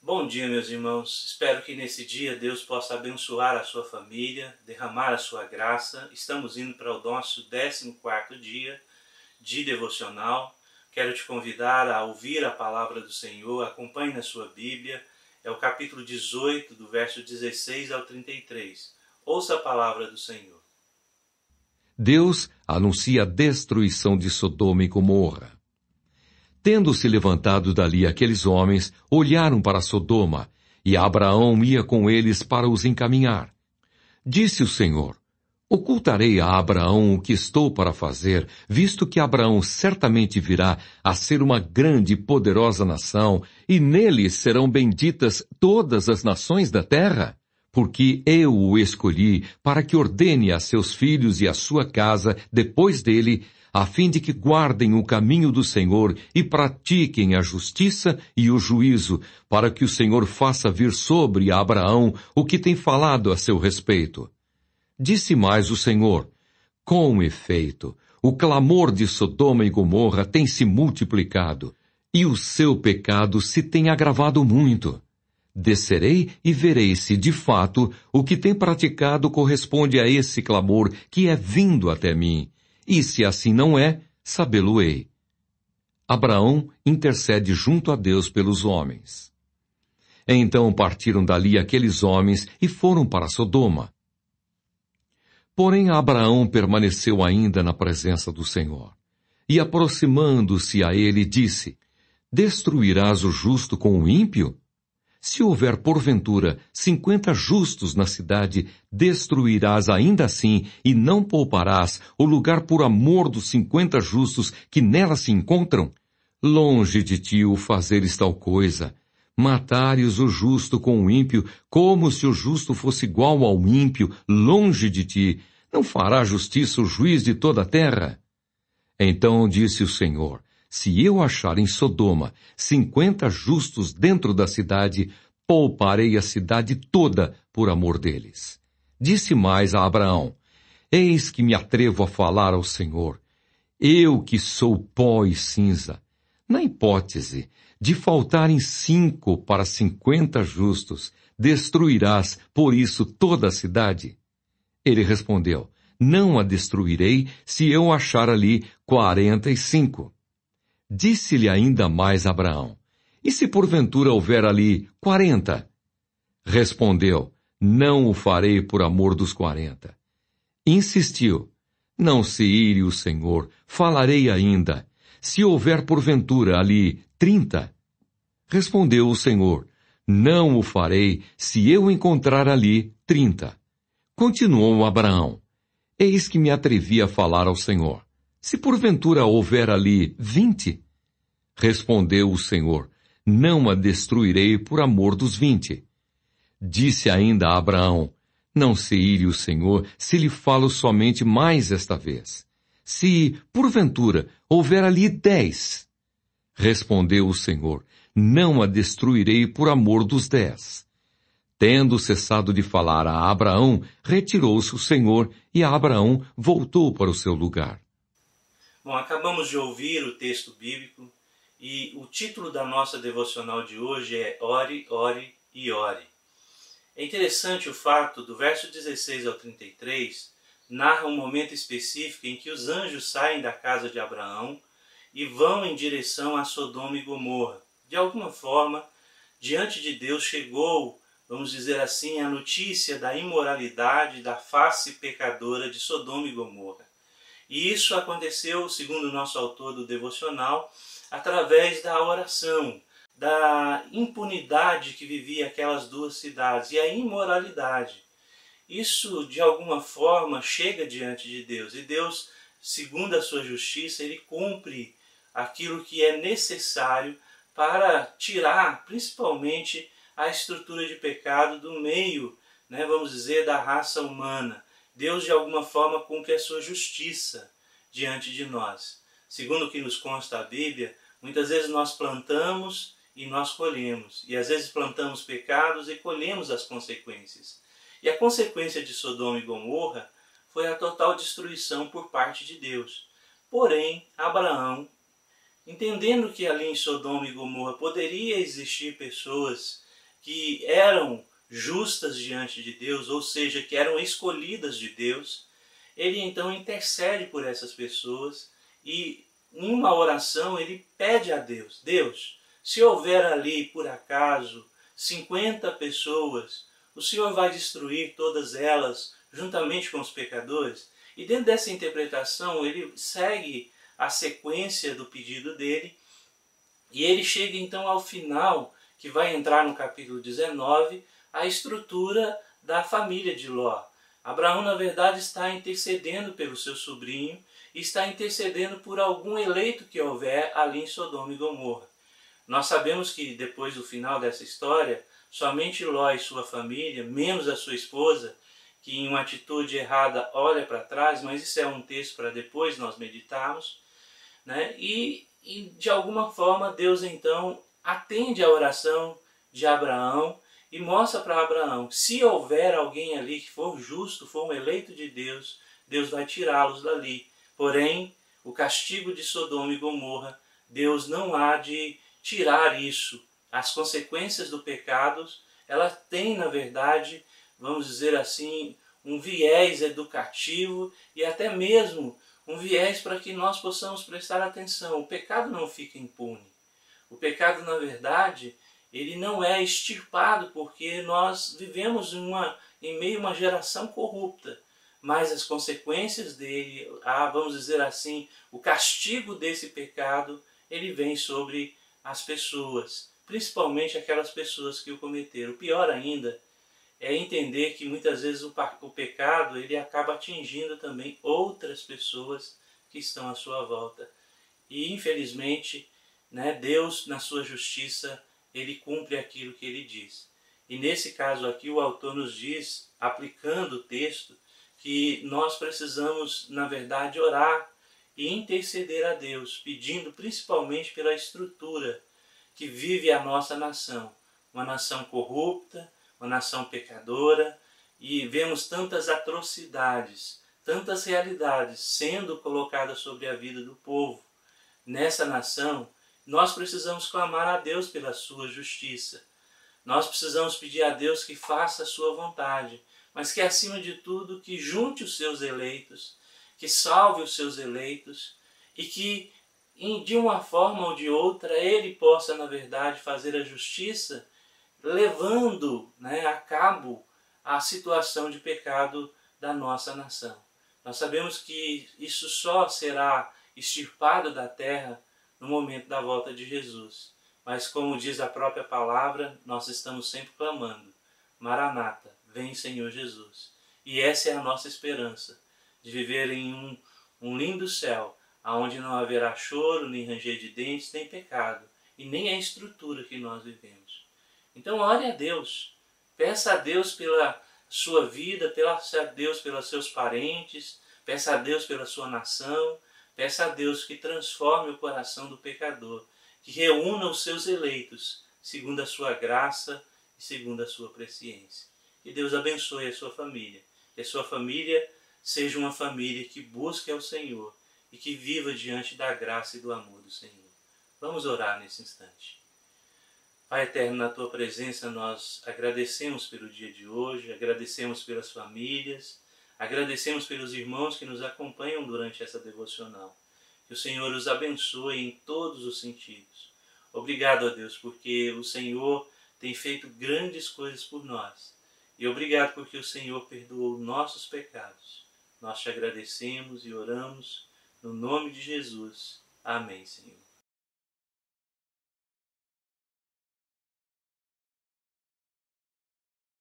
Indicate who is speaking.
Speaker 1: Bom dia, meus irmãos. Espero que nesse dia Deus possa abençoar a sua família, derramar a sua graça. Estamos indo para o nosso 14º dia de devocional. Quero te convidar a ouvir a palavra do Senhor. Acompanhe na sua Bíblia. É o capítulo 18, do verso 16 ao 33. Ouça a palavra do Senhor.
Speaker 2: Deus anuncia a destruição de Sodoma e Gomorra. Tendo-se levantado dali aqueles homens, olharam para Sodoma, e Abraão ia com eles para os encaminhar. Disse o Senhor: ocultarei a Abraão o que estou para fazer, visto que Abraão certamente virá a ser uma grande e poderosa nação, e nele serão benditas todas as nações da terra? Porque eu o escolhi para que ordene a seus filhos e a sua casa depois dele, a fim de que guardem o caminho do Senhor e pratiquem a justiça e o juízo, para que o Senhor faça vir sobre Abraão o que tem falado a seu respeito. Disse mais o Senhor: com efeito, o clamor de Sodoma e Gomorra tem se multiplicado, e o seu pecado se tem agravado muito. Descerei e verei se, de fato, o que tem praticado corresponde a esse clamor que é vindo até mim, e se assim não é, sabê-lo-ei. Abraão intercede junto a Deus pelos homens. Então partiram dali aqueles homens e foram para Sodoma. Porém Abraão permaneceu ainda na presença do Senhor. E aproximando-se a ele, disse: destruirás o justo com o ímpio? Se houver porventura 50 justos na cidade, destruirás ainda assim e não pouparás o lugar por amor dos 50 justos que nela se encontram? Longe de ti o fazeres tal coisa. Matares o justo com o ímpio, como se o justo fosse igual ao ímpio, longe de ti. Não fará justiça o juiz de toda a terra? Então disse o Senhor: se eu achar em Sodoma 50 justos dentro da cidade, pouparei a cidade toda por amor deles. Disse mais a Abraão: eis que me atrevo a falar ao Senhor, eu que sou pó e cinza. Na hipótese de faltarem 5 para 50 justos, destruirás por isso toda a cidade? Ele respondeu: não a destruirei se eu achar ali 45. Disse-lhe ainda mais Abraão: e se porventura houver ali 40? Respondeu: não o farei por amor dos 40. Insistiu: não se ire o Senhor, falarei ainda. Se houver porventura ali 30? Respondeu o Senhor: não o farei se eu encontrar ali 30. Continuou Abraão: eis que me atrevi a falar ao Senhor. Se porventura houver ali 20? Respondeu o Senhor: não a destruirei por amor dos 20. Disse ainda a Abraão: não se ire o Senhor se lhe falo somente mais esta vez. Se, porventura, houver ali 10? Respondeu o Senhor: não a destruirei por amor dos 10. Tendo cessado de falar a Abraão, retirou-se o Senhor, e Abraão voltou para o seu lugar.
Speaker 1: Bom, acabamos de ouvir o texto bíblico e o título da nossa devocional de hoje é Ore, Ore e Ore. É interessante o fato do verso 16 ao 33, narra um momento específico em que os anjos saem da casa de Abraão e vão em direção a Sodoma e Gomorra. De alguma forma, diante de Deus chegou, vamos dizer assim, a notícia da imoralidade da face pecadora de Sodoma e Gomorra. E isso aconteceu, segundo o nosso autor do devocional, através da oração, da impunidade que vivia aquelas duas cidades e a imoralidade. Isso, de alguma forma, chega diante de Deus. E Deus, segundo a sua justiça, Ele cumpre aquilo que é necessário para tirar, principalmente, a estrutura de pecado do meio, vamos dizer, da raça humana. Deus, de alguma forma, cumpre a sua justiça diante de nós. Segundo o que nos consta a Bíblia, muitas vezes nós plantamos e nós colhemos. E às vezes plantamos pecados e colhemos as consequências. E a consequência de Sodoma e Gomorra foi a total destruição por parte de Deus. Porém, Abraão, entendendo que ali em Sodoma e Gomorra poderia existir pessoas que eram justas diante de Deus, ou seja, que eram escolhidas de Deus, ele então intercede por essas pessoas e em uma oração ele pede a Deus: Deus, se houver ali por acaso 50 pessoas, o Senhor vai destruir todas elas juntamente com os pecadores? E dentro dessa interpretação ele segue a sequência do pedido dele e ele chega então ao final, que vai entrar no capítulo 19, a estrutura da família de Ló. Abraão, na verdade, está intercedendo pelo seu sobrinho e está intercedendo por algum eleito que houver ali em Sodoma e Gomorra. Nós sabemos que depois do final dessa história, somente Ló e sua família, menos a sua esposa, que em uma atitude errada olha para trás, mas isso é um texto para depois nós meditarmos, né? E de alguma forma Deus então atende a oração de Abraão e mostra para Abraão: se houver alguém ali que for justo, for um eleito de Deus, Deus vai tirá-los dali. Porém, o castigo de Sodoma e Gomorra, Deus não há de tirar isso. As consequências do pecado, elas têm, na verdade, vamos dizer assim, um viés educativo e até mesmo um viés para que nós possamos prestar atenção. O pecado não fica impune. O pecado, na verdade, ele não é extirpado porque nós vivemos em meio a uma geração corrupta. Mas as consequências dele, vamos dizer assim, o castigo desse pecado, ele vem sobre as pessoas, principalmente aquelas pessoas que o cometeram. O pior ainda é entender que muitas vezes o pecado ele acaba atingindo também outras pessoas que estão à sua volta. E infelizmente, né, Deus, na sua justiça, ele cumpre aquilo que ele diz. E nesse caso aqui o autor nos diz, aplicando o texto, que nós precisamos, na verdade, orar e interceder a Deus, pedindo principalmente pela estrutura que vive a nossa nação. Uma nação corrupta, uma nação pecadora, e vemos tantas atrocidades, tantas realidades sendo colocadas sobre a vida do povo. Nessa nação, nós precisamos clamar a Deus pela sua justiça. Nós precisamos pedir a Deus que faça a sua vontade, mas que acima de tudo, que junte os seus eleitos, que salve os seus eleitos e que de uma forma ou de outra ele possa, na verdade, fazer a justiça, levando, né, a cabo a situação de pecado da nossa nação. Nós sabemos que isso só será extirpado da terra no momento da volta de Jesus. Mas como diz a própria palavra, nós estamos sempre clamando: Maranata, vem Senhor Jesus. E essa é a nossa esperança, de viver em um lindo céu, onde não haverá choro, nem ranger de dentes, nem pecado, e nem a estrutura que nós vivemos. Então ore a Deus, peça a Deus pela sua vida, peça a Deus pelos seus parentes, peça a Deus pela sua nação, peça a Deus que transforme o coração do pecador, que reúna os seus eleitos, segundo a sua graça e segundo a sua presciência. Que Deus abençoe a sua família, que a sua família seja uma família que busque ao Senhor e que viva diante da graça e do amor do Senhor. Vamos orar nesse instante. Pai eterno, na Tua presença nós agradecemos pelo dia de hoje, agradecemos pelas famílias, agradecemos pelos irmãos que nos acompanham durante essa devocional. Que o Senhor os abençoe em todos os sentidos. Obrigado a Deus, porque o Senhor tem feito grandes coisas por nós. E obrigado porque o Senhor perdoou nossos pecados. Nós te agradecemos e oramos no nome de Jesus. Amém, Senhor.